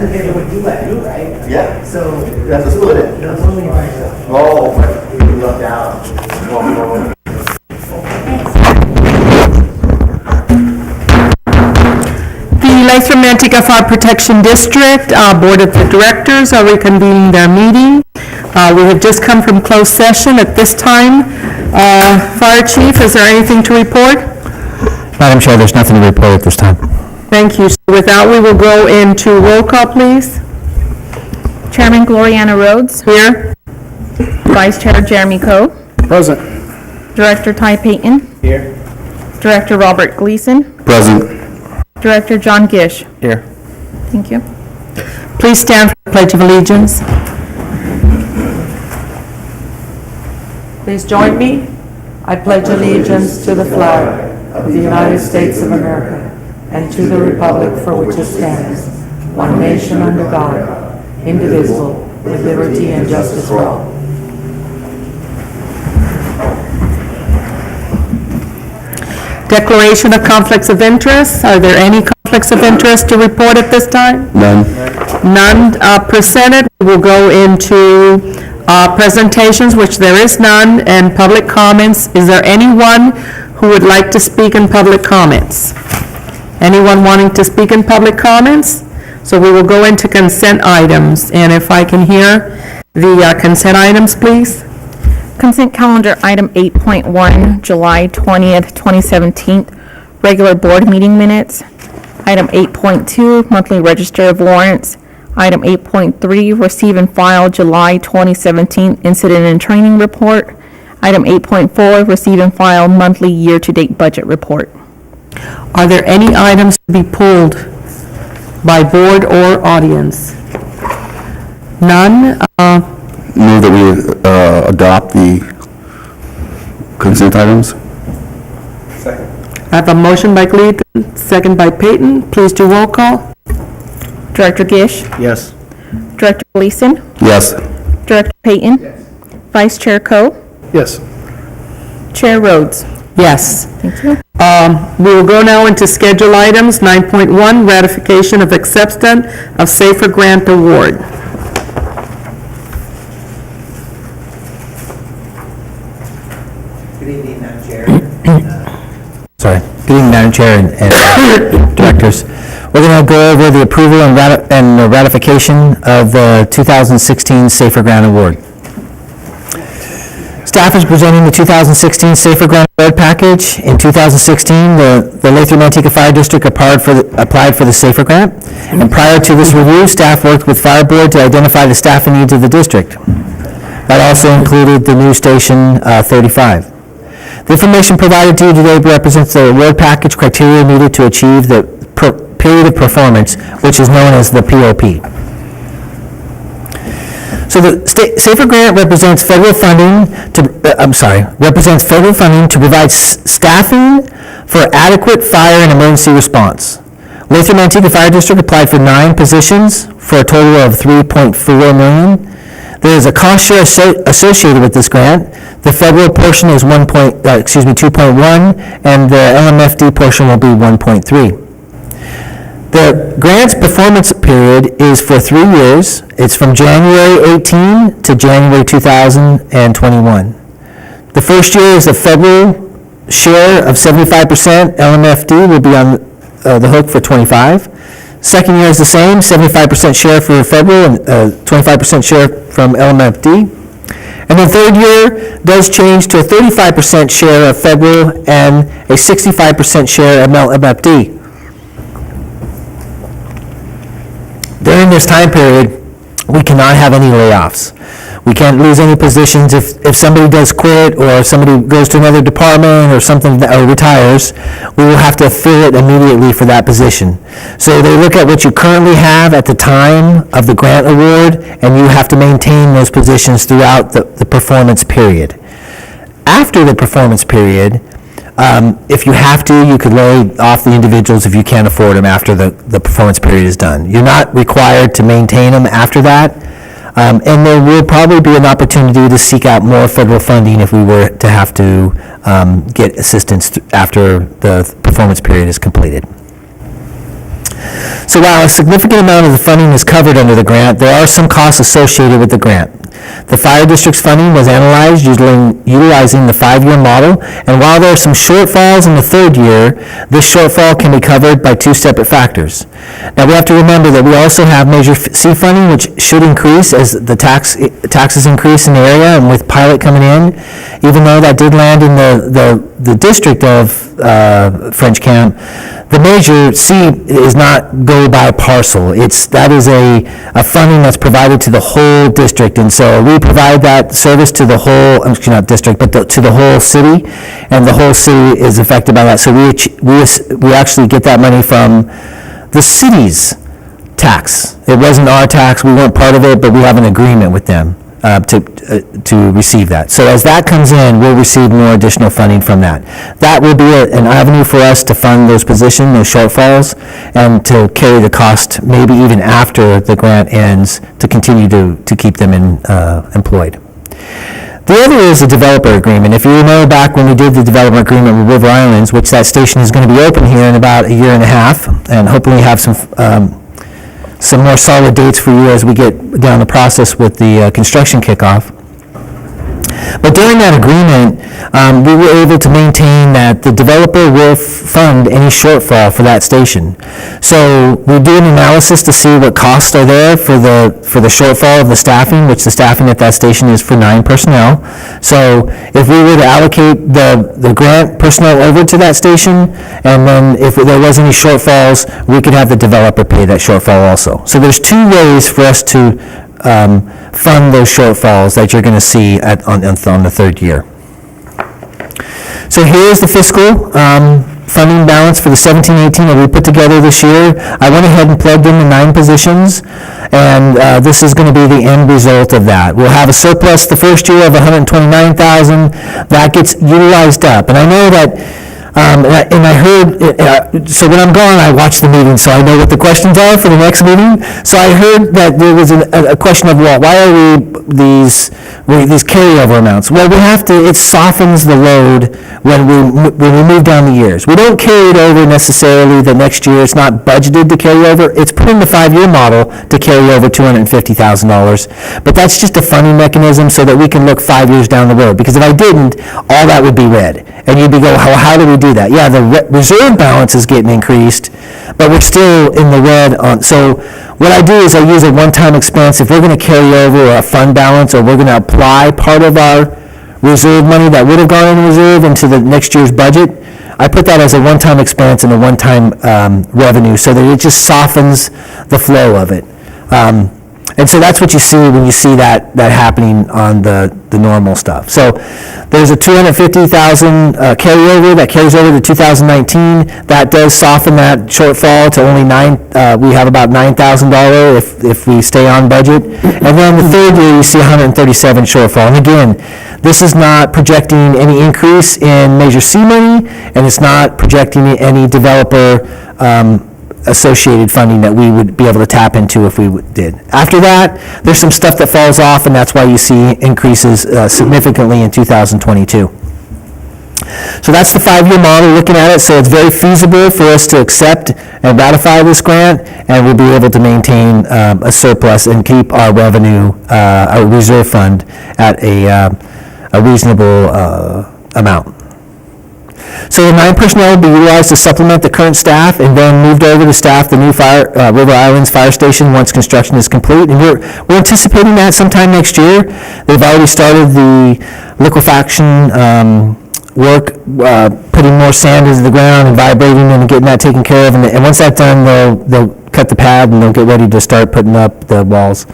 individual would do that, you, right? Yeah. So. You have to split it. There's only myself. Oh, you left out. The Lathrop-Manteca Fire Protection District Board of Directors are reconvening their meeting. We have just come from closed session at this time. Fire Chief, is there anything to report? Madam Chair, there's nothing to report at this time. Thank you. So with that, we will go into roll call, please. Chairman Gloriana Rhodes. Here. Vice Chair Jeremy Coe. Present. Director Ty Payton. Here. Director Robert Gleason. Present. Director John Gish. Here. Thank you. Please stand for the Pledge of Allegiance. Please join me. I pledge allegiance to the flag of the United States of America and to the republic for which it stands, one nation under God, indivisible, with liberty and justice for all. Declaration of conflicts of interest. Are there any conflicts of interest to report at this time? None. None presented. We will go into presentations, which there is none, and public comments. Is there anyone who would like to speak in public comments? Anyone wanting to speak in public comments? So we will go into consent items, and if I can hear the consent items, please. Consent calendar item 8.1, July 20th, 2017, regular board meeting minutes. Item 8.2, monthly register of warrants. Item 8.3, receive and file July 2017 incident and training report. Item 8.4, receive and file monthly year-to-date budget report. Are there any items to be pulled by board or audience? None. Move that we adopt the consent items. Second. I have a motion by Gleason, second by Payton. Please do roll call. Director Gish. Yes. Director Gleason. Yes. Director Payton. Yes. Vice Chair Coe. Yes. Chair Rhodes. Yes. Thank you. We will go now into schedule items. 9.1, ratification of acceptance of Safer Grant Award. Good evening, Madam Chair. Sorry. Good evening, Madam Chair and Directors. We're going to go over the approval and ratification of the 2016 Safer Grant Award. Staff is presenting the 2016 Safer Grant Award package. In 2016, the Lathrop-Manteca Fire District applied for the Safer Grant, and prior to this review, staff worked with Fire Board to identify the staffing needs of the district. That also included the new Station 35. The information provided to you today represents the award package criteria needed to achieve the period of performance, which is known as the POP. So the Safer Grant represents federal funding to provide staffing for adequate fire and emergency response. Lathrop-Manteca Fire District applied for 9 positions for a total of $3.4 million. There is a cost share associated with this grant. The federal portion is 2.1, and the LMFD portion will be 1.3. The grant's performance period is for 3 years. It's from January 18 to January 2021. The first year is a federal share of 75%. LMFD will be on the hook for 25. Second year is the same, 75% share for federal and 25% share from LMFD. And the third year does change to a 35% share of federal and a 65% share of LMFD. During this time period, we cannot have any layoffs. We can't lose any positions. If somebody does quit or somebody goes to another department or something or retires, we will have to fill it immediately for that position. So they look at what you currently have at the time of the grant award, and you have to maintain those positions throughout the performance period. After the performance period, if you have to, you could lay off the individuals if you can't afford them after the performance period is done. You're not required to maintain them after that. And there will probably be an opportunity to seek out more federal funding if we were to have to get assistance after the performance period is completed. So while a significant amount of the funding is covered under the grant, there are some costs associated with the grant. The fire district's funding was analyzed utilizing the 5-year model, and while there are some shortfalls in the 3rd year, this shortfall can be covered by 2 separate factors. Now, we have to remember that we also have Measure C funding, which should increase as the taxes increase in the area, and with pilot coming in, even though that did land in the district of French Camp, the Measure C is not go by parcel. That is a funding that's provided to the whole district, and so we provide that service to the whole, not district, but to the whole city, and the whole city is affected by that. So we actually get that money from the city's tax. It wasn't our tax, we weren't part of it, but we have an agreement with them to receive that. So as that comes in, we'll receive more additional funding from that. That will be an avenue for us to fund those positions, those shortfalls, and to carry the cost, maybe even after the grant ends, to continue to keep them employed. The other is the developer agreement. If you remember back when we did the development agreement with River Islands, which that station is going to be open here in about a year and a half, and hopefully have some more solid dates for you as we get down the process with the construction kickoff. But during that agreement, we were able to maintain that the developer will fund any shortfall for that station. So we do an analysis to see what costs are there for the shortfall of the staffing, which the staffing at that station is for 9 personnel. So if we were to allocate the grant personnel over to that station, and then if there was any shortfalls, we could have the developer pay that shortfall also. So there's 2 ways for us to fund those shortfalls that you're going to see on the 3rd year. So here's the fiscal funding balance for the 17-18 that we put together this year. I went ahead and plugged in the 9 positions, and this is going to be the end result of that. We'll have a surplus the first year of $129,000. That gets utilized up, and I know that. And I heard, so when I'm gone, I watch the meeting, so I know what the questions are for the next meeting. So I heard that there was a question of, well, why are these carryover amounts? Well, we have to, it softens the load when we move down the years. We don't carry it over necessarily the next year. It's not budgeted to carry over. It's put in the 5-year model to carry over $250,000. But that's just a funding mechanism so that we can look 5 years down the road. Because if I didn't, all that would be red. And you'd be going, how do we do that? Yeah, the reserve balance is getting increased, but we're still in the red on. So what I do is I use a one-time expense. If we're going to carry over a fund balance, or we're going to apply part of our reserve money that would have gone in reserve into the next year's budget, I put that as a one-time expense and a one-time revenue, so that it just softens the flow of it. And so that's what you see when you see that happening on the normal stuff. So there's a $250,000 carryover that carries over to 2019. That does soften that shortfall to only we have about $9,000 if we stay on budget. And then the 3rd year you see 137 shortfall. And again, this is not projecting any increase in Measure C money, and it's not projecting any developer associated funding that we would be able to tap into if we did. After that, there's some stuff that falls off, and that's why you see increases significantly in 2022. So that's the 5-year model looking at it. So it's very feasible for us to accept and ratify this grant, and we'll be able to maintain a surplus and keep our revenue, our reserve fund at a reasonable amount. So the 9 personnel will be utilized to supplement the current staff, and then moved over to staff the new River Islands Fire Station once construction is complete. And we're anticipating that sometime next year. They've already started the liquefaction work, putting more sand into the ground and vibrating and getting that taken care of. And once that's done, they'll cut the pad and they'll get ready to start putting up the walls.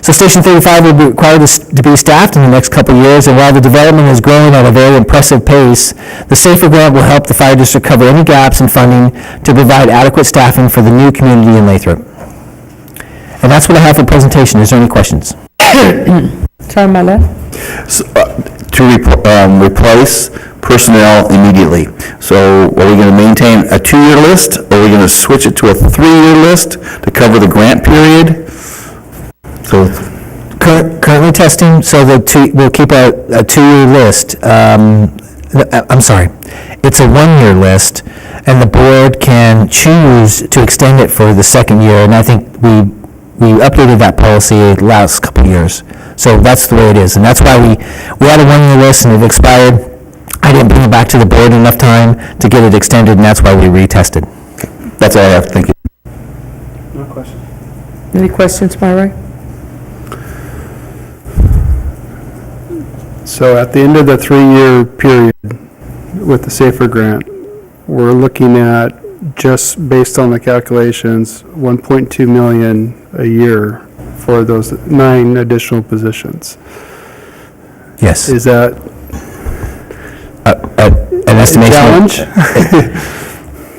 So Station 35 will be required to be staffed in the next couple of years, and while the development is growing at a very impressive pace, the SAFER grant will help the fire district cover any gaps in funding to provide adequate staffing for the new community in Lathrop. And that's what I have for presentation. Is there any questions? Sorry, my left. To replace personnel immediately. So are we going to maintain a 2-year list, or are we going to switch it to a 3-year list to cover the grant period? So Currently testing, so we'll keep a 2-year list. I'm sorry, it's a 1-year list, and the board can choose to extend it for the second year, and I think we updated that policy the last couple of years. So that's the way it is, and that's why we had a one-year list and it expired. I didn't bring it back to the board in enough time to get it extended, and that's why we retested. That's all I have, thank you. No question. Any questions, Myra? So at the end of the 3-year period with the SAFER grant, we're looking at, just based on the calculations, 1.2 million a year for those 9 additional positions. Yes. Is that An a estimation? challenge?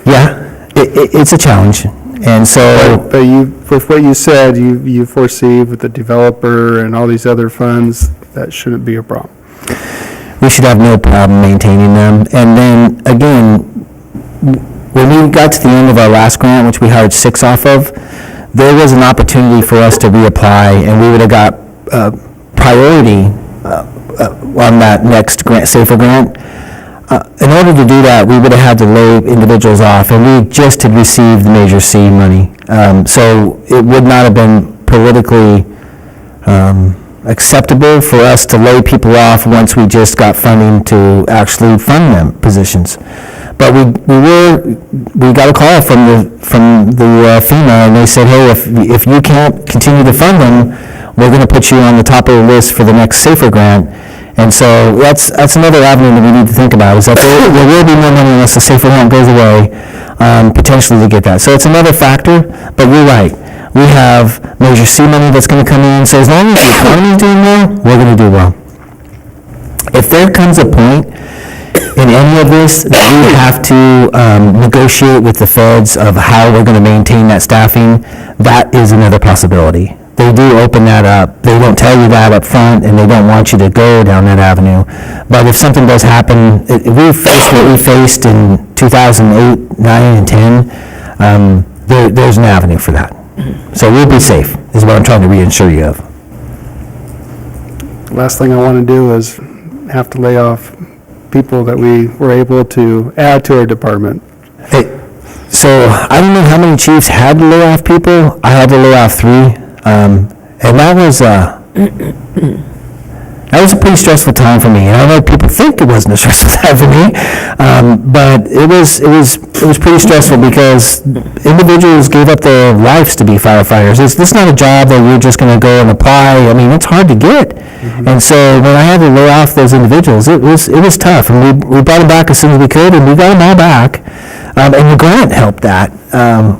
Yeah, it's a challenge, and so, But you, with what you said, you foresee with the developer and all these other funds, that shouldn't be a problem. we should have no problem maintaining them. And then, again, when we got to the end of our last grant, which we hired 6 off of, there was an opportunity for us to reapply, and we would have got priority on that next grant, SAFER grant. In order to do that, we would have had to lay individuals off, and we just had received the Measure C money. So it would not have been politically acceptable for us to lay people off once we just got funding to actually fund them positions. But we got a call from the FEMA, and they said, hey, if you can't continue to fund them, we're going to put you on the top of the list for the next SAFER grant. And so that's another avenue that we need to think about, is that there will be more money unless the SAFER grant goes away, potentially to get that. So it's another factor, but you're right. We have Measure C money that's going to come in, so as long as the economy is doing well, we're going to do well. If there comes a point in any of this that we have to negotiate with the feds of how we're going to maintain that staffing, that is another possibility. They do open that up. They don't tell you that up front, and they don't want you to go down that avenue. But if something does happen, if we faced what we faced in 2008, 9, and 10, there's an avenue for that. So we'll be safe, is what I'm trying to reassure you of. Last thing I want to do is have to lay off people that we were able to add to our department. Hey, so I don't know how many chiefs had to lay off people. I had to lay off 3. And that was a pretty stressful time for me. And I know people think it wasn't a stressful time for me, but it was pretty stressful because individuals gave up their lives to be firefighters. This is not a job that you're just going to go and apply. I mean, it's hard to get. And so when I had to lay off those individuals, it was tough. And we brought them back as soon as we could, and we got them all back. And the grant helped that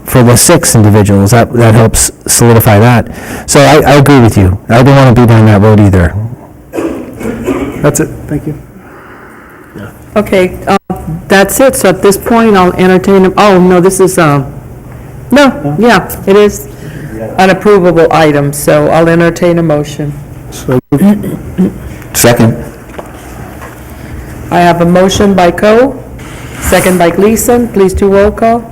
for the 6 individuals. That helps solidify that. So I agree with you. I don't want to be down that road either. That's it. Thank you. Okay, that's it. So at this point, I'll entertain, oh, no, this is, no, yeah, it is an approvable item, so I'll entertain a motion. So Second. I have a motion by Coe, second by Gleason. Please do roll call.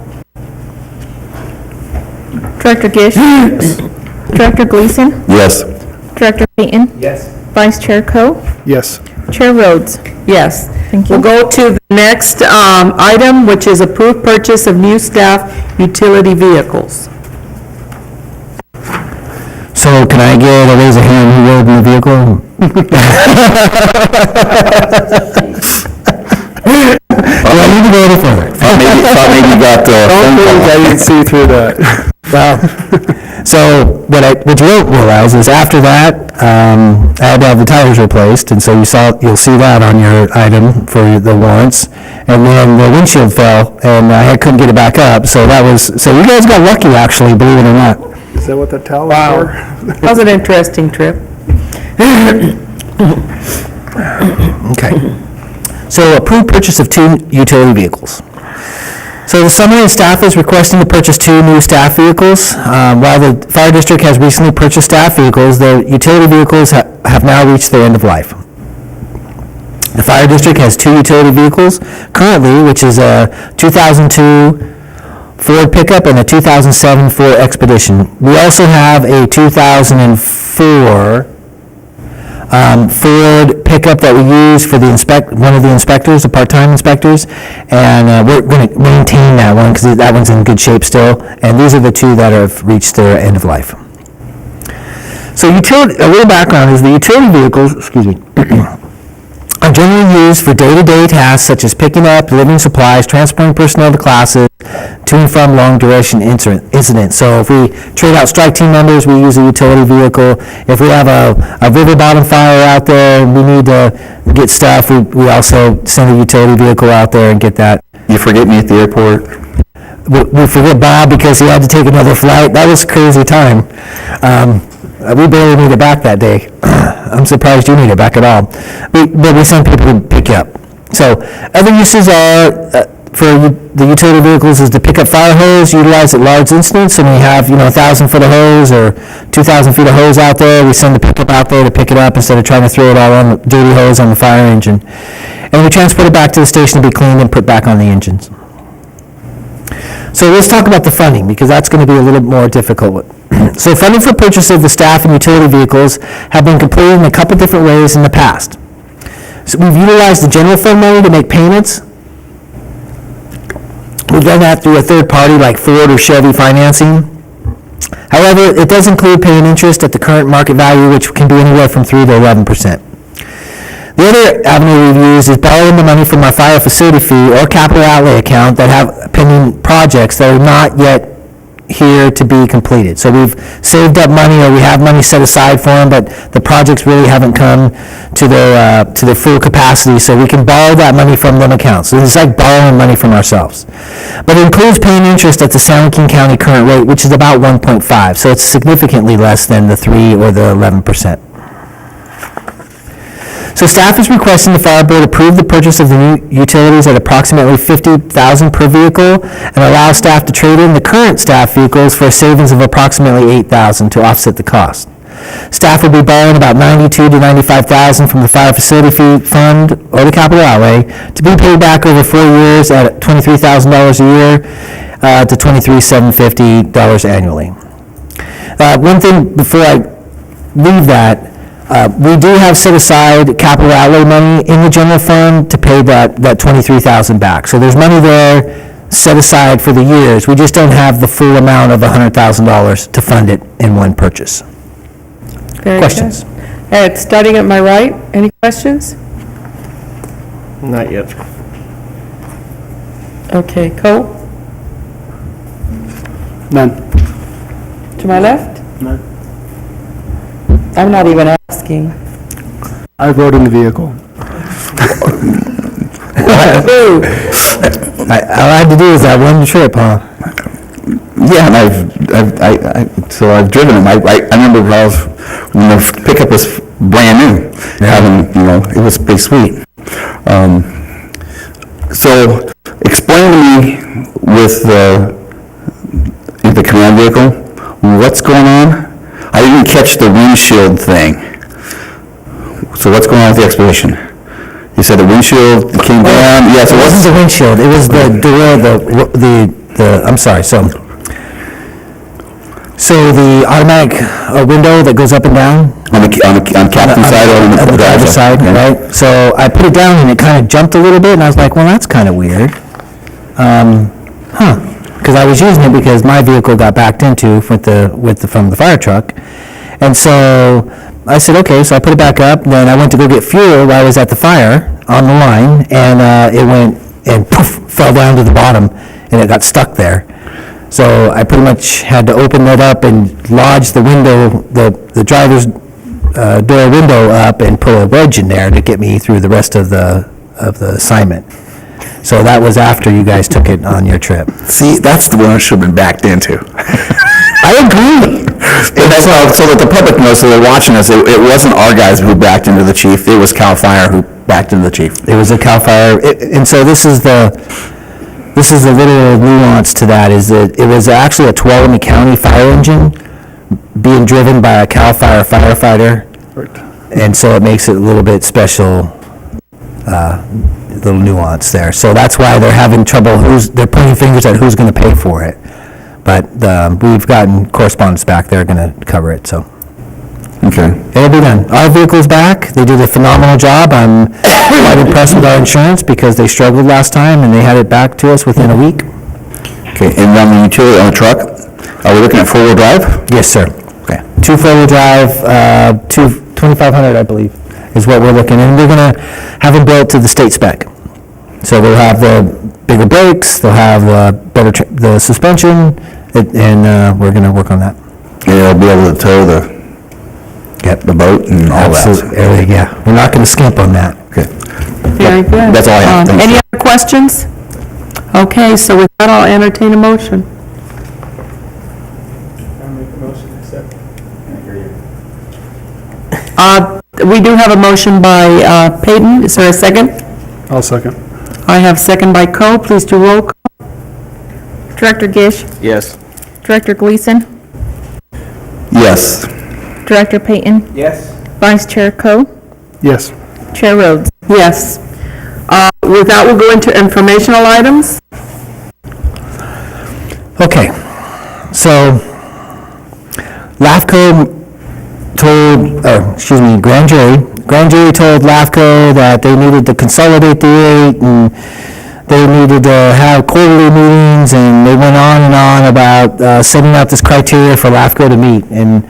Director Gish? Director Gleason? Yes. Director Payton? Yes. Vice Chair Coe? yes. Chair Rhodes? Yes. Thank you. We'll go to the next item, which is approved purchase of new staff utility vehicles. So can I get a raise of hand who rode in the vehicle? Do I need to go any further? Thought maybe you got, phone call. I didn't see through that. Well, so what you won't realize is after that, I had to have the tires replaced, and so you'll see that on your item for the warrants. And then the windshield fell, and I couldn't get it back up. So you guys got lucky, actually, believe it or not. Is that what the towel is Wow. for? That was an interesting trip. Okay. So approved purchase of 2 utility vehicles. So the summary, staff is requesting to purchase 2 new staff vehicles. While the fire district has recently purchased staff vehicles, the utility vehicles have now reached their end of life. The fire district has 2 utility vehicles currently, which is a 2002 Ford pickup and a 2007 Ford Expedition. We also have a 2004 Ford pickup that we use for one of the inspectors, the part-time inspectors, and we're going to maintain that one because that one's in good shape still. And these are the two that have reached their end of life. So a little background is the utility vehicles, are generally used for day-to-day tasks such as picking up, delivering supplies, transporting personnel to classes, to and from long-duration incidents. So if we trade out strike team members, we use a utility vehicle. If we have a river bottom fire out there and we need to get stuff, we also send a utility vehicle out there and get that. You forget me at the airport? We forget Bob because he had to take another flight. That was a crazy time. We barely made it back that day. I'm surprised you made it back at all. But we send people to pick you up. So other uses are for the utility vehicles is to pick up fire hose, utilize at large incidents, and we have 1,000 foot of hose or 2,000 feet of hose out there. We send the pickup out there to pick it up instead of trying to throw it all on the dirty hose on the fire engine. And we transport it back to the station to be cleaned and put back on the engines. So let's talk about the funding, because that's going to be a little more difficult. So funding for purchase of the staff and utility vehicles have been completed in a couple different ways in the past. So we've utilized the general fund money to make payments. We've done that through a third party like Ford or Chevy financing. However, it does include paying interest at the current market value, which can be anywhere from 3 to 11%. The other avenue we've used is borrowing the money from our fire facility fee or capital outlay account that have pending projects that are not yet here to be completed. So we've saved up money, or we have money set aside for them, but the projects really haven't come to their full capacity, so we can borrow that money from them accounts. So it's like borrowing money from ourselves. But it includes paying interest at the San Joaquin County current rate, which is about 1.5, so it's significantly less than the 3 or the 11%. So staff is requesting the fire board approve the purchase of the new utilities at approximately $50,000 per vehicle and allow staff to trade in the current staff vehicles for a savings of approximately $8,000 to offset the cost. Staff will be borrowing about $92,000 to $95,000 from the fire facility fee fund or the capital outlay to be paid back over 4 years at $23,000 a year to $23,750 annually. One thing before I leave that, we do have set aside capital outlay money in the general fund to pay that $23,000 back. So there's money there set aside for the years. We just don't have the full amount of $100,000 to fund it in one purchase. Very Questions? good. Ed, starting at my right, any questions? Not yet. Okay, Cole, None. to my left? None. I'm not even asking. I rode in the vehicle. All I had to do is that one trip, huh? Yeah, and so I've driven them. I remember when the pickup was brand new, having, it was pretty sweet. So explain to me with the command vehicle, what's going on? I didn't catch the windshield thing. So what's going on with the expedition? You said the windshield came down? Yes, It wasn't the windshield, it was the door, I'm sorry, so the automatic window that goes up and down? On captain's side or on the driver's side, yeah. right? So I put it down and it kind of jumped a little bit, and I was like, well, that's kind of weird. Because I was using it because my vehicle got backed into from the fire truck. And so I said, okay, so I put it back up, then I went to go get fuel while I was at the fire on the line, and it went and poof, fell down to the bottom, and it got stuck there. So I pretty much had to open it up and lodge the window, the driver's door window up, and pull a wedge in there to get me through the rest of the assignment. So that was after you guys took it on your trip. See, that's the one I should have been backed into. I agree. And that's so that the public knows, so they're watching us, it wasn't our guys who backed into the chief, it was CAL FIRE who backed into the chief. It was a CAL FIRE, and so this is the little nuance to that, is that it was actually a Tuolumne County fire engine being driven by a CAL FIRE firefighter. Right. And so it makes it a little bit special, little nuance there. So that's why they're having trouble, they're pointing fingers at who's going to pay for it. But we've gotten correspondence back, they're going to cover it, so. Okay. It'll be done. Our vehicle's back. They did a phenomenal job. I'm quite impressed with our insurance because they struggled last time and they had it back to us within a week. Okay, and on the utility, on the truck, are we looking at four-wheel drive? Yes, sir. Okay. 2 four-wheel drive, 2,500, I believe, is what we're looking at. And we're going to have them built to the state spec. So they'll have the bigger brakes, they'll have the suspension, and we're going to work on that. And it'll be able to tow the boat and all that. Absolutely. Yeah, we're not going to skimp on that. Okay. Very good. That's all I have. Thanks. Any other questions? Okay, so with that, I'll entertain a motion. We do have a motion by Peyton. Is there a second? I'll second. I have second by Coe. Please do roll call. Director Gish, Yes. Director Gleason, Yes. Director Payton, Yes. Vice Chair Coe, Yes. Chair Rhodes. Yes. With that, we'll go into informational items. Okay, so LAFCO Grand jury told LAFCO that they needed to consolidate the rate and they needed to have quarterly meetings, and they went on and on about setting out this criteria for LAFCO to meet. And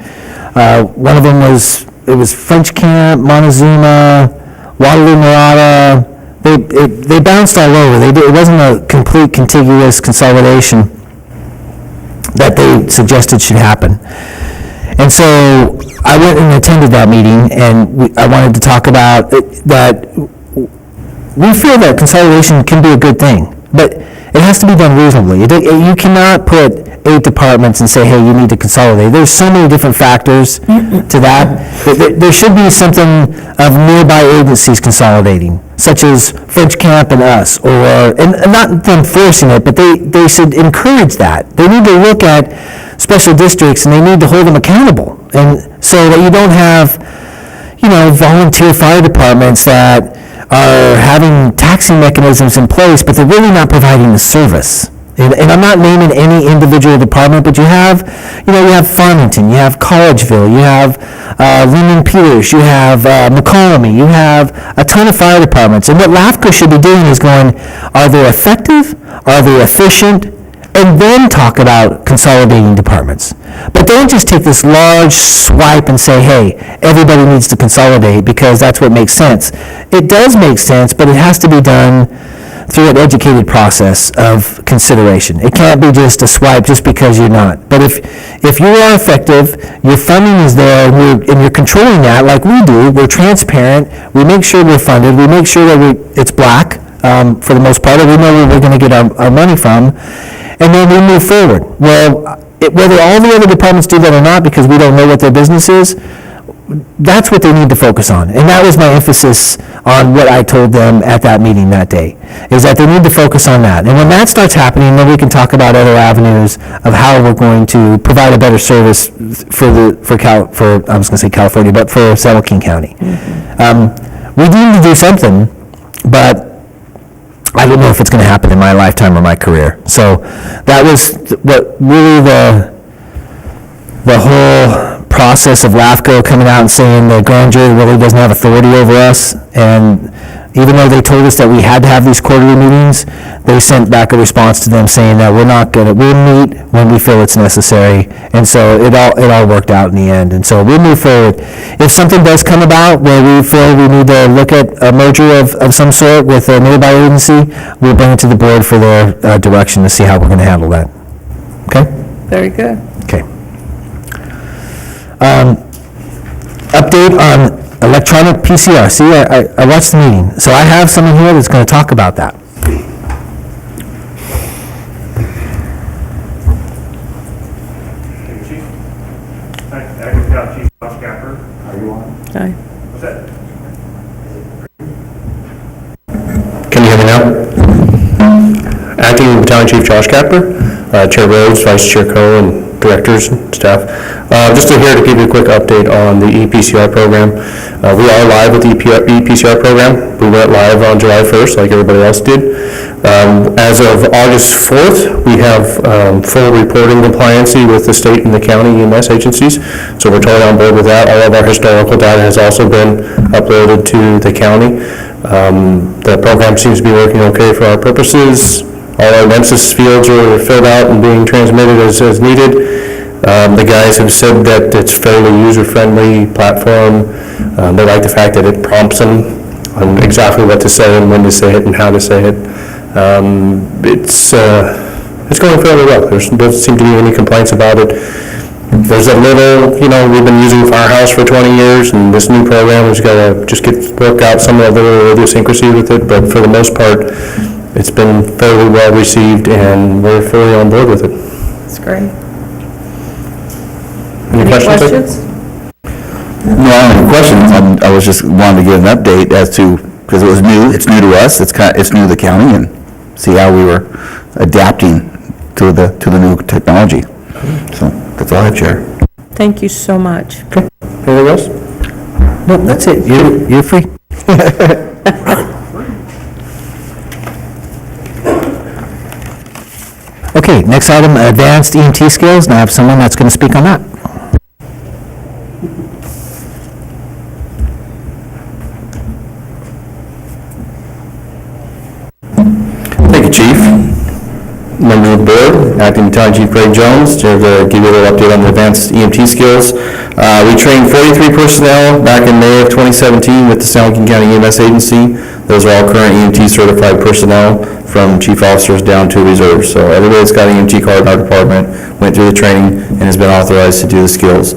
one of them was French Camp, Montezuma, Waterloo, Murata. They bounced all over. It wasn't a complete contiguous consolidation that they suggested should happen. And so I went and attended that meeting, and I wanted to talk about that we feel that consolidation can be a good thing, but it has to be done reasonably. You cannot put 8 departments and say, hey, you need to consolidate. There's so many different factors to that. There should be something of nearby agencies consolidating, such as French Camp and us, and not them forcing it, but they should encourage that. They need to look at special districts and they need to hold them accountable, and so that you don't have, volunteer fire departments that are having taxing mechanisms in place, but they're really not providing the service. And I'm not naming any individual department, but you have Farmington, you have Collegeville, you have Lehman Peters, you have McCollum, you have a ton of fire departments. And what LAFCO should be doing is going, are they effective? Are they efficient? And then talk about consolidating departments. But don't just take this large swipe and say, hey, everybody needs to consolidate because that's what makes sense. It does make sense, but it has to be done through an educated process of consideration. It can't be just a swipe just because you're not. But if you are effective, your funding is there, and you're controlling that like we do, we're transparent, we make sure we're funded, we make sure that it's black for the most part, and we know where we're going to get our money from, and then we move forward. Well, whether all the other departments do that or not, because we don't know what their business is, that's what they need to focus on. And that was my emphasis on what I told them at that meeting that day, is that they need to focus on that. And when that starts happening, then we can talk about other avenues of how we're going to provide a better service for California, but for San Joaquin County. We need to do something, but I don't know if it's going to happen in my lifetime or my career. So that was what really the whole process of LAFCO coming out and saying the grand jury really doesn't have authority over us. And even though they told us that we had to have these quarterly meetings, they sent back a response to them saying that we'll meet when we feel it's necessary. And so it all worked out in the end. And so we'll move forward. If something does come about where we feel we need to look at a merger of some sort with a nearby agency, we'll bring it to the board for their direction to see how we're going to handle that. Okay? Very good. Okay. Update on electronic PCR. See, I watched the meeting. So I have someone here that's going to talk about that. Acting Battalion Chief Josh Capper. Are you on? Hi. What's that? Can you hear me now? Acting Battalion Chief Josh Capper, Chair Rhodes, Vice Chair Coe, and directors and staff. Just here to give you a quick update on the EPCR program. We are live with the EPCR program. We went live on July 1st, like everybody else did. As of August 4th, we have full reporting compliancy with the state and the county EMS agencies, so we're totally on board with that. All of our historical data has also been uploaded to the county. The program seems to be working okay for our purposes. All our census fields are filled out and being transmitted as needed. The guys have said that it's fairly user-friendly platform. They like the fact that it prompts them on exactly what to say and when to say it and how to say it. It's going fairly well. There doesn't seem to be any complaints about it. There's a little, we've been using Firehouse for 20 years, and this new program has got to just work out some of the little idiosyncrasy with it, but for the most part, it's been fairly well received, and we're fully on board with it. That's great. Any questions? No, I don't have any questions. I was just wanting to get an update as to, because it was new, it's new to us, it's new to the county, and see how we were adapting to the new technology. So that's all I have, Chair. Thank you so much. Anything else? Nope, that's it. You're free. Okay, next item, advanced EMT skills. Now I have someone that's going to speak on that. Thank you, Chief. Member of the board, Acting Battalion Chief Greg Jones, here to give you a little update on the advanced EMT skills. We trained 43 personnel back in May of 2017 with the San Joaquin County EMS Agency. Those are all current EMT certified personnel from chief officers down to reserves. So everybody that's got an EMT card in our department went through the training and has been authorized to do the skills.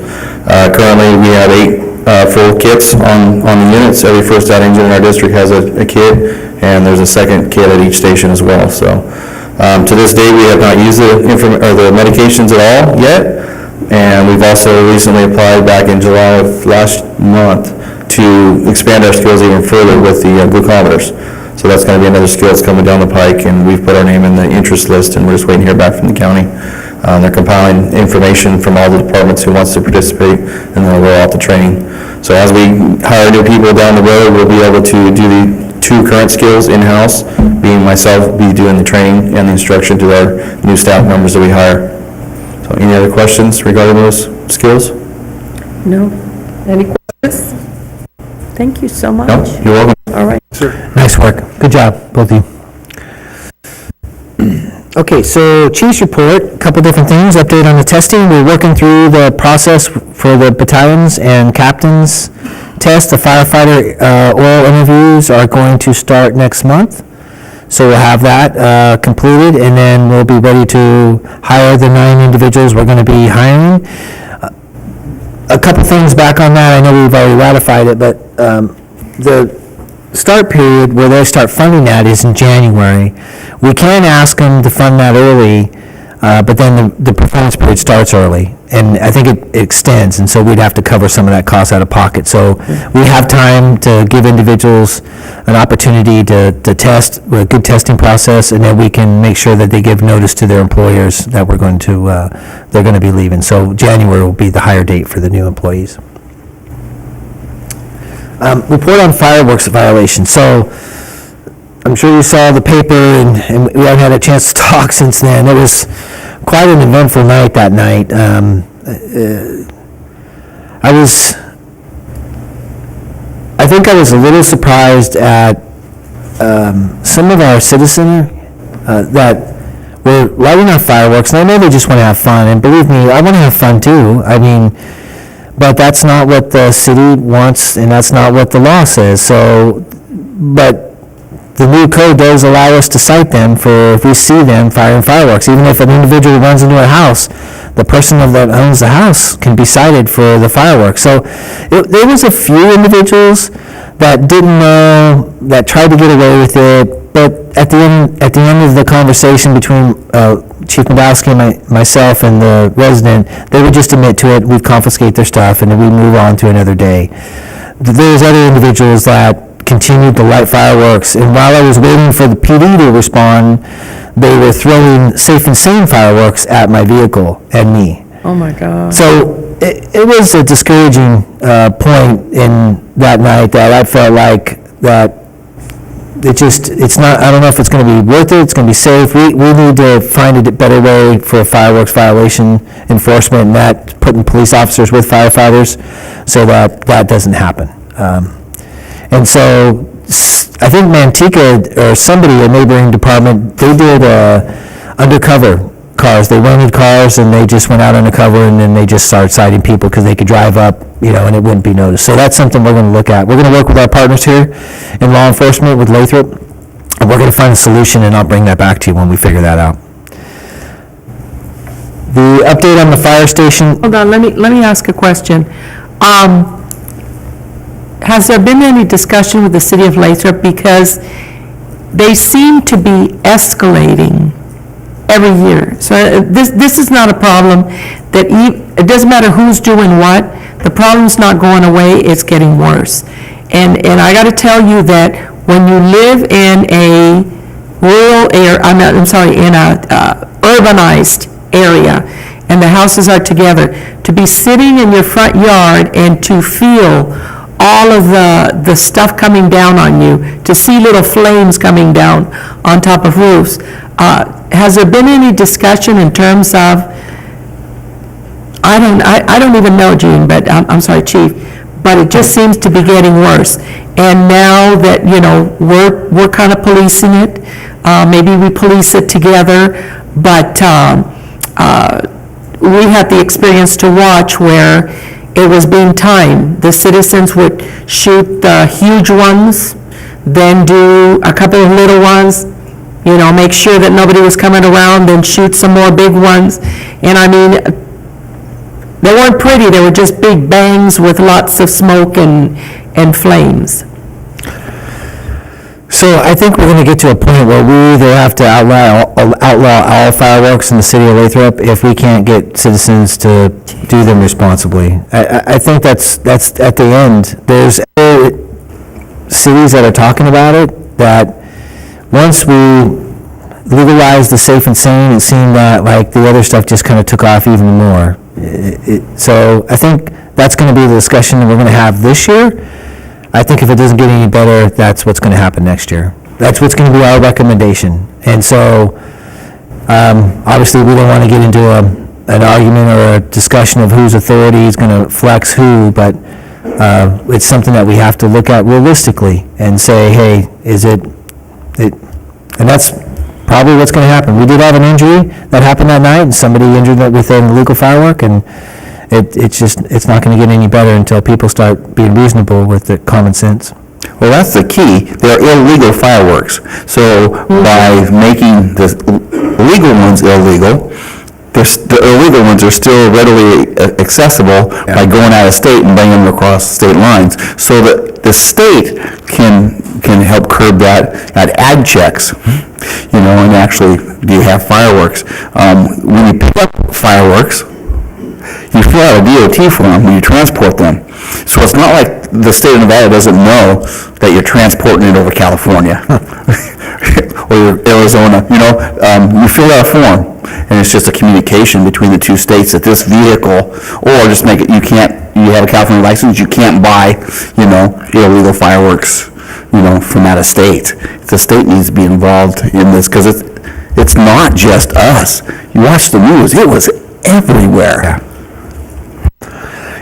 Currently, we have 8 full kits on the units. Every first out engine in our district has a kit, and there's a second kit at each station as well. So to this day, we have not used the medications at all yet, and we've also recently applied back in July of last month to expand our skills even further with the glucometers. So that's going to be another skill that's coming down the pike, and we've put our name in the interest list, and we're just waiting to hear back from the county. They're compiling information from all the departments who wants to participate, and then we'll roll out the training. So as we hire new people down the road, we'll be able to do the 2 current skills in-house, being myself, be doing the training and the instruction to our new staff members that we hire. So any other questions regarding those skills? No? Any questions? Thank you so much. No? You're welcome. All right. Nice work. Good job, both of you. Okay, so Chief's report, a couple different things. Update on the testing. We're working through the process for the battalions and captains test. The firefighter oral interviews are going to start next month. So we'll have that completed, and then we'll be ready to hire the 9 individuals we're going to be hiring. A couple things back on that. I know we've already ratified it, but the start period where they start funding that is in January. We can ask them to fund that early, but then the performance period starts early, and I think it extends, and so we'd have to cover some of that cost out of pocket. So we have time to give individuals an opportunity to test with a good testing process, and then we can make sure that they give notice to their employers that we're going to they're going to be leaving. So January will be the hire date for the new employees. Report on fireworks violations. So I'm sure you saw the paper, and we haven't had a chance to talk since then. It was quite an eventful night that night. I think I was a little surprised at some of our citizens that were lighting off fireworks, and I know they just want to have fun, and believe me, I want to have fun too. I mean, but that's not what the city wants, and that's not what the law says. So, but the new code does allow us to cite them for if we see them firing fireworks. Even if an individual runs into a house, the person that owns the house can be cited for the fireworks. So there was a few individuals that didn't know, that tried to get away with it, but at the end of the conversation between Chief Medowski and myself and the resident, they would just admit to it. We'd confiscate their stuff, and then we move on to another day. There's other individuals that continued to light fireworks, and while I was waiting for the PD to respond, they were throwing Safe and Sane fireworks at my vehicle and me. Oh my God. So it was a discouraging point in that night that I felt like that it's not, I don't know if it's going to be worth it, it's going to be safe. We need to find a better way for fireworks violation enforcement, and that, putting police officers with firefighters, so that doesn't happen. And so, I think Manteca, or somebody, a neighboring department, they did undercover cars. They rented cars, and they just went out undercover, and then they just started citing people because they could drive up, and it wouldn't be noticed. So that's something we're going to look at. We're going to work with our partners here in law enforcement, with Lathrop, and we're going to find a solution, and I'll bring that back to you when we figure that out. The update on the fire station, Hold on, let me ask a question. Has there been any discussion with the city of Lathrop, because they seem to be escalating every year? So this is not a problem that, it doesn't matter who's doing what, the problem's not going away, it's getting worse. And I got to tell you that when you live in a rural area, in a urbanized area, and the houses are together, to be sitting in your front yard and to feel all of the stuff coming down on you, to see little flames coming down on top of roofs. Has there been any discussion in terms of, I don't even know, Gene, but I'm sorry, Chief, but it just seems to be getting worse. And now that, we're kind of policing it, maybe we police it together, but we had the experience to watch where it was being timed. The citizens would shoot the huge ones, then do a couple of little ones, make sure that nobody was coming around, then shoot some more big ones. And I mean, they weren't pretty, they were just big bangs with lots of smoke and flames. so I think we're going to get to a point where we either have to outlaw all fireworks in the city of Lathrop if we can't get citizens to do them responsibly. I think that's at the end. There's other cities that are talking about it, that once we legalized the safe and sane, it seemed that like the other stuff just kind of took off even more. So I think that's going to be the discussion that we're going to have this year. I think if it doesn't get any better, that's what's going to happen next year. That's what's going to be our recommendation. And so, obviously, we don't want to get into an argument or a discussion of whose authority is going to flex who, but it's something that we have to look at realistically and say, hey, and that's probably what's going to happen. We did have an injury that happened that night, and somebody injured with an illegal firework, and it's not going to get any better until people start being reasonable with the common sense. Well, that's the key. They're illegal fireworks. So by making the legal ones illegal, the illegal ones are still readily accessible by going out of state and bringing them across state lines. So that the state can help curb that at ag checks, and actually, do you have fireworks? When you pick up fireworks, you fill out a DOT form when you transport them. So it's not like the state of Nevada doesn't know that you're transporting it over California or Arizona. You fill out a form, and it's just a communication between the two states that this vehicle, or just make it, you have a California license, you can't buy, illegal fireworks, from out of state. The state needs to be involved in this, because it's not just us. You watch the news, it was everywhere. Yeah.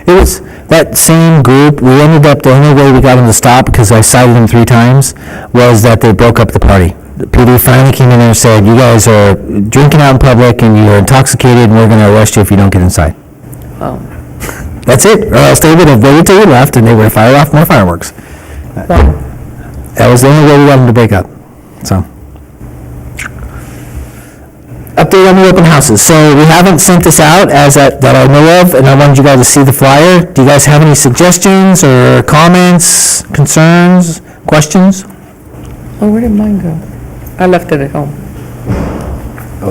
It was that same group. We ended up, the only way we got them to stop, because I cited them 3 times, was that they broke up the party. The PD finally came in there and said, you guys are drinking out in public and you're intoxicated, and we're going to arrest you if you don't get inside. Oh. That's it. Or else they would have waited till we left, and they would have fired off more fireworks. That was the only way we got them to break up. So. Update on the open houses. So we haven't sent this out that I know of, and I wanted you guys to see the flyer. Do you guys have any suggestions or comments, concerns, questions? Oh, where did mine go? I left it at home.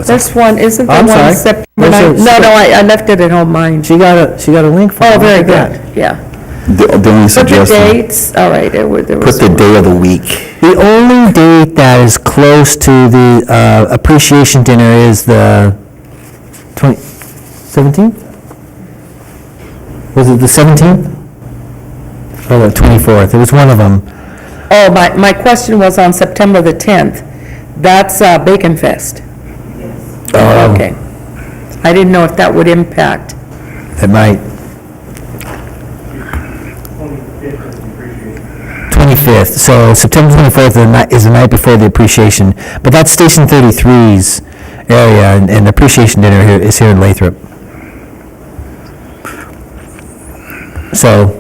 There's one, isn't I'm there one sorry. September 9th? No, I left it at home, mine. She got a link for it. Oh, very Look at that. good, yeah. The only Put the suggestion, dates, all right, there was. put the day of the week. The only date that is close to the appreciation dinner is the 17th? Was it the 17th? Or the 24th? It was one of them. Oh, my question was on September the 10th. That's Bacon Fest. Oh. Okay. I didn't know if that would impact. It might. 25th, so September 24th is the night before the appreciation, but that's Station 33's area, and the appreciation dinner here is here in Lathrop. So,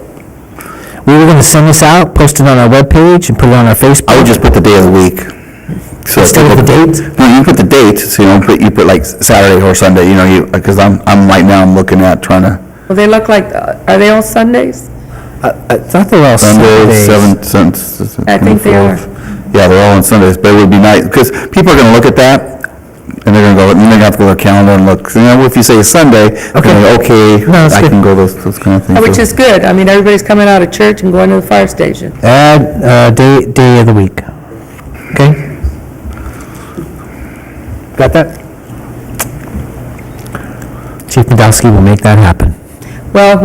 we were gonna send this out, post it on our webpage, and put it on our Facebook. I would just put the day of the week. So Instead of the date? No, you put the date, so you put like Saturday or Sunday, because I'm right now, I'm looking at trying to, Well, they look like, are they all Sundays? I thought they were all Sunday, Sundays. I think they are. Yeah, they're all on Sundays, but it would be nice, because people are gonna look at that, and they're gonna go, and they're gonna have to go to their calendar and look, if you say it's Sunday, okay, No, that's I good. can go those kind of things. Which is good. I mean, everybody's coming out of church and going to the fire station. Add, day of the week. Okay? Got that? Chief Nadowski will make that happen. Well,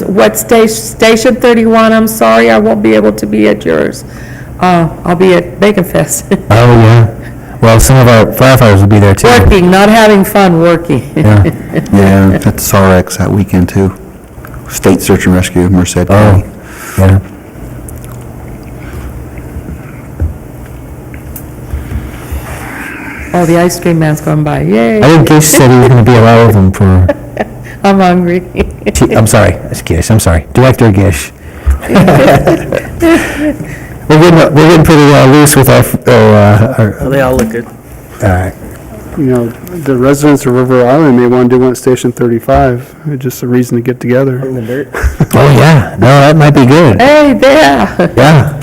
what Station 31, I'm sorry, I won't be able to be at yours. I'll be at Bacon Fest. Oh, yeah. Well, some of our firefighters will be there too. Working, not having fun working. Yeah. Yeah, that's RX that weekend too. State Search and Rescue, Merced County. Yeah. Oh, the ice cream man's going by, yay. I think Gish said he was going to be a lot of them for, I'm hungry. I'm sorry, it's Gish, I'm sorry, Director Gish. We're getting pretty loose with our, They all look good. all right. The residents of River Island may want to do one at Station 35, it's just a reason to get together. In the dirt. Oh, yeah, no, that might be good, Hey, there. yeah.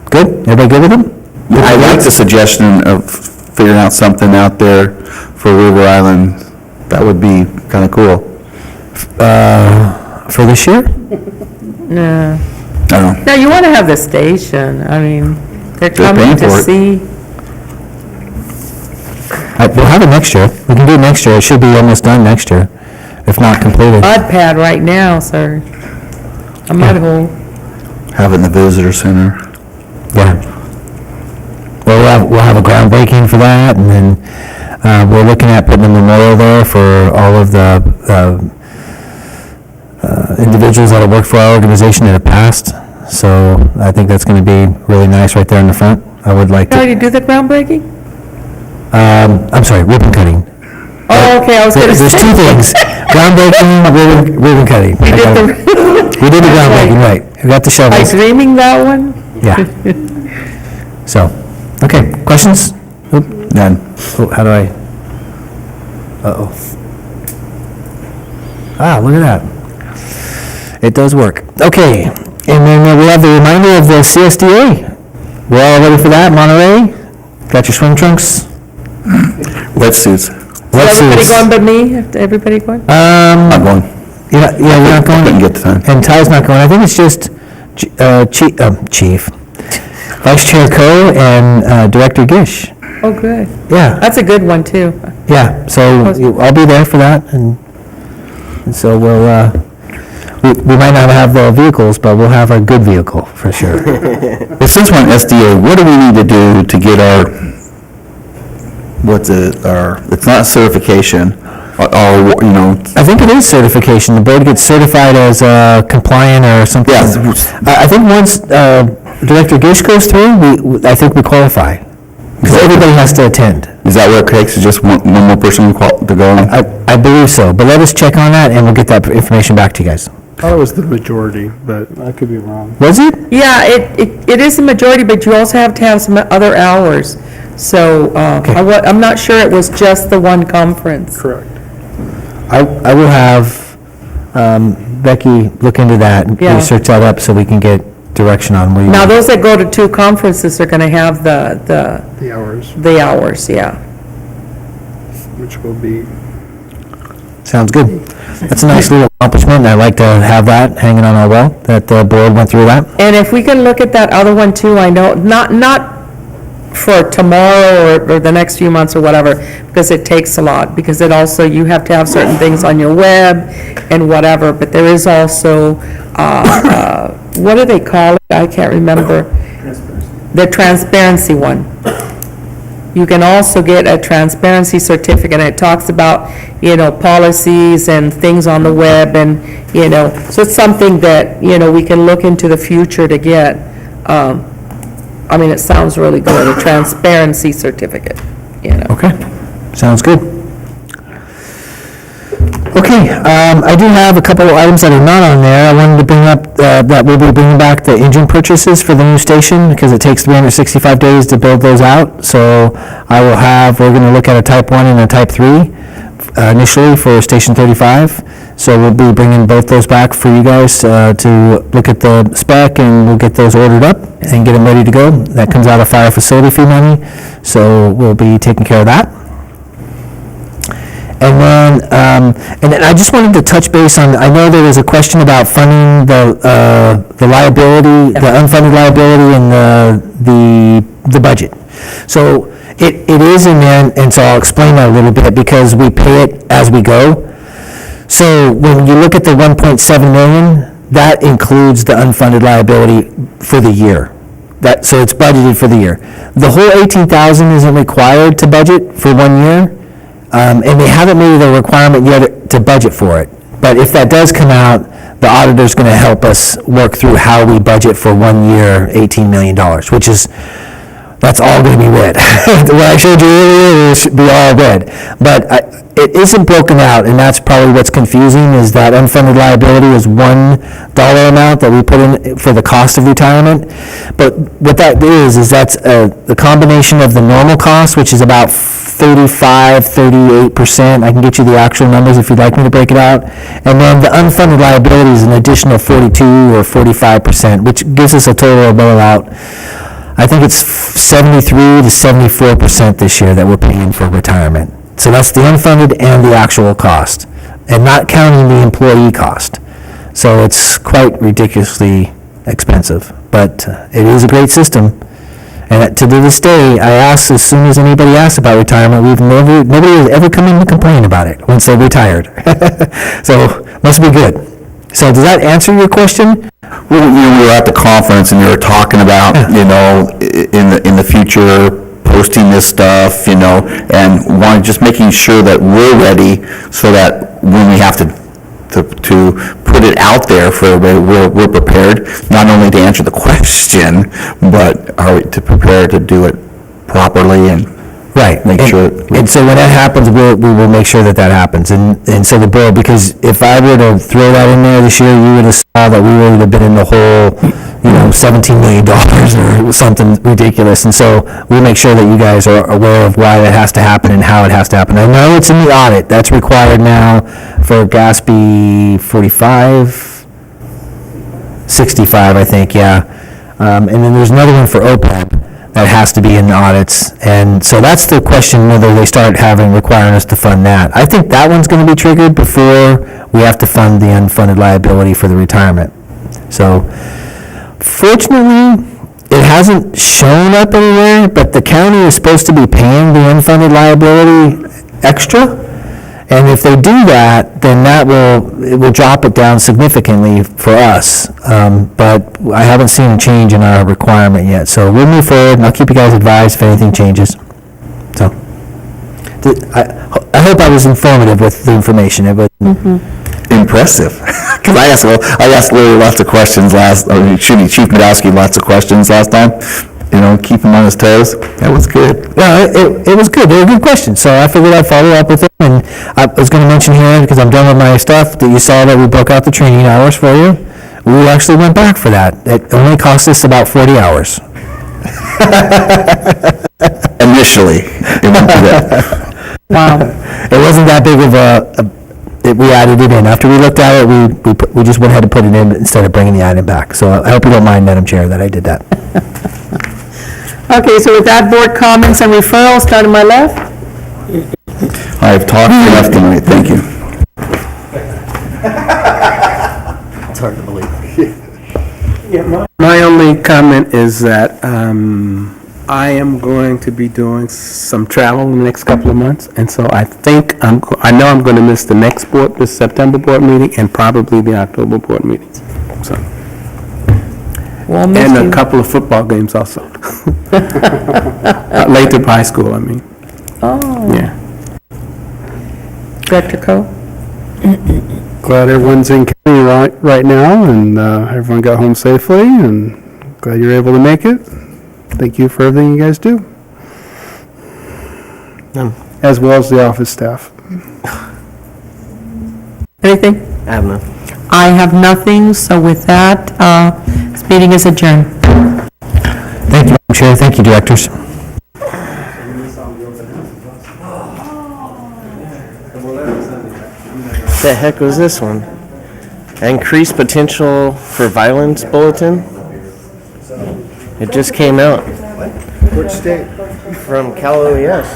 Good, everybody good with them? I like the suggestion of figuring out something out there for River Island. That would be kind of cool. For this year? No. I don't know. No, you want to have the station. I mean, they're coming paying to for it. see. We'll have it next year, we can do it next year, it should be almost done next year, if not completed. Mud pad right now, sir. A mud hole. Have it in the visitor center. Yeah. Well, we'll have a groundbreaking for that, and then we're looking at putting a memorial there for all of the individuals that have worked for our organization that have passed. So I think that's going to be really nice right there in the front. I would like You already to. do the groundbreaking? I'm sorry, ribbon cutting. Oh, okay, I was going to say. There's two things: groundbreaking, ribbon cutting. We did the, We did the groundbreaking, right? We got the like shovels. dreaming that one? Yeah. So, okay, questions? Oop, None. oh, how do I? Uh-oh. Ah, look at that. It does work. Okay, and then we have the reminder of the CSDA. We're all ready for that, Monterey? Got your swim trunks? Wetsuits. Everybody Wetsuits. going but me? Everybody going? Not going. Yeah, we're not going. Couldn't get the time. And Ty's not going. I think it's just Chief, Vice Chair Coe, and Director Gish. Oh, good. Yeah, That's a good one, too. yeah. So I'll be there for that, and so we'll. We might not have the vehicles, but we'll have a good vehicle for sure. It says on SDA, what do we need to do to get it's not certification, I think it is certification. The board gets certified as compliant or something. Yeah. I think once Director Gish goes through, I think we qualify. Because everybody has to attend. is that what it takes, is just one more person to go? I believe so, but let us check on that and we'll get that information back to you guys. I thought it was the majority, but I could be wrong. Was it? Yeah, it is the majority, but you also have to have some other hours. So I'm not sure it was just the one conference. Correct. I will have Becky look into that and Yeah. research that up so we can get direction on where you. Now, those that go to two conferences are going to have the The hours, yeah. which will be, Sounds good. That's a nice little accomplishment, and I'd like to have that hanging on our wall, that the board went through that. And if we can look at that other one too, I know, not for tomorrow or the next few months or whatever, because it takes a lot, because it also, you have to have certain things on your web and whatever, but there is also what do they call it? I can't remember. The transparency one. You can also get a transparency certificate, and it talks about, policies and things on the web, and, so it's something that, we can look into the future to get. It sounds really good, a transparency certificate, Okay, sounds good. Okay, I do have a couple of items that are not on there. I wanted to bring up that we'll be bringing back the engine purchases for the new station because it takes 365 days to build those out. So we're going to look at a Type 1 and a Type 3 initially for Station 35. So we'll be bringing both those back for you guys to look at the spec, and we'll get those ordered up and get them ready to go. That comes out of fire facility fee money, so we'll be taking care of that. And then I just wanted to touch base on, I know there was a question about funding the liability, the unfunded liability in the budget. So it is in there, and so I'll explain that a little bit because we pay it as we go. So when you look at the 1.7 million, that includes the unfunded liability for the year. So it's budgeted for the year. The whole 18,000 isn't required to budget for 1 year. And they haven't made it a requirement yet to budget for it. But if that does come out, the auditor's going to help us work through how we budget for 1 year, $18 million, which is, that's all going to be red. What I showed you earlier should be all red. But it isn't broken out, and that's probably what's confusing, is that unfunded liability is $1 amount that we put in for the cost of retirement. But what that is that's the combination of the normal cost, which is about 38%. I can get you the actual numbers if you'd like me to break it out. And then the unfunded liability is an additional 42 or 45%, which gives us a total of about, I think it's 73 to 74% this year that we're paying for retirement. So that's the unfunded and the actual cost, and not counting the employee cost. So it's quite ridiculously expensive, but it is a great system. And to this day, I ask, as soon as anybody asks about retirement, nobody has ever come in to complain about it once they're retired. So must be good. So does that answer your question? Well, we were at the conference and you were talking about, in the future, posting this stuff, and just making sure that we're ready so that when we have to put it out there for everybody, we're prepared, not only to answer the question, but are we to prepare to do it properly and right. Make sure. And so when that happens, we will make sure that happens. And so the bill, because if I were to throw that in there this year, you would have saw that we would have been in the whole, $17 million or something ridiculous. And so we'll make sure that you guys are aware of why that has to happen and how it has to happen. I know it's in the audit. That's required now for GASB 45, 65, I think, yeah. And then there's another one for OPEB that has to be in the audits. And so that's the question, whether they start requiring us to fund that. I think that one's going to be triggered before we have to fund the unfunded liability for the retirement. So fortunately, it hasn't shown up anywhere, but the county is supposed to be paying the unfunded liability extra. And if they do that, then it will drop it down significantly for us. But I haven't seen a change in our requirement yet. So we'll move forward, and I'll keep you guys advised if anything changes. So I hope I was informative with the information. It was impressive. Because I asked Larry lots of questions Chief Medowski lots of questions last time. Keep him on his toes. That was good. No, it was good. They were good questions. So I figured I'd follow up with them. And I was going to mention here, because I'm done with my stuff, that you saw that we broke out the training hours for you. We actually went back for that. It only cost us about 40 hours. Initially. Wow. It wasn't that big of we added it in. After we looked at it, we just went ahead and put it in instead of bringing the item back. So I hope you don't mind, Madam Chair, that I did that. Okay, so with that, board comments and referrals, start on my left. I've talked enough tonight. Thank you. It's hard to believe. My only comment is that I am going to be doing some travel in the next couple of months, and so I think I know I'm going to miss the September board meeting and probably the October board meetings. So We'll miss And a you. couple of football games also. At Lathrop High School, I mean, Oh, yeah. Director Coe? Glad everyone's in county right now, and everyone got home safely, and glad you're able to make it. Thank you for everything you guys do. As well as the office staff. Anything? I have none. I have nothing, so with that, this meeting is adjourned. Thank you, Madam Chair. Thank you, directors. The heck was this one? Increased potential for violence bulletin? It just came out. Which state? From Cal OES.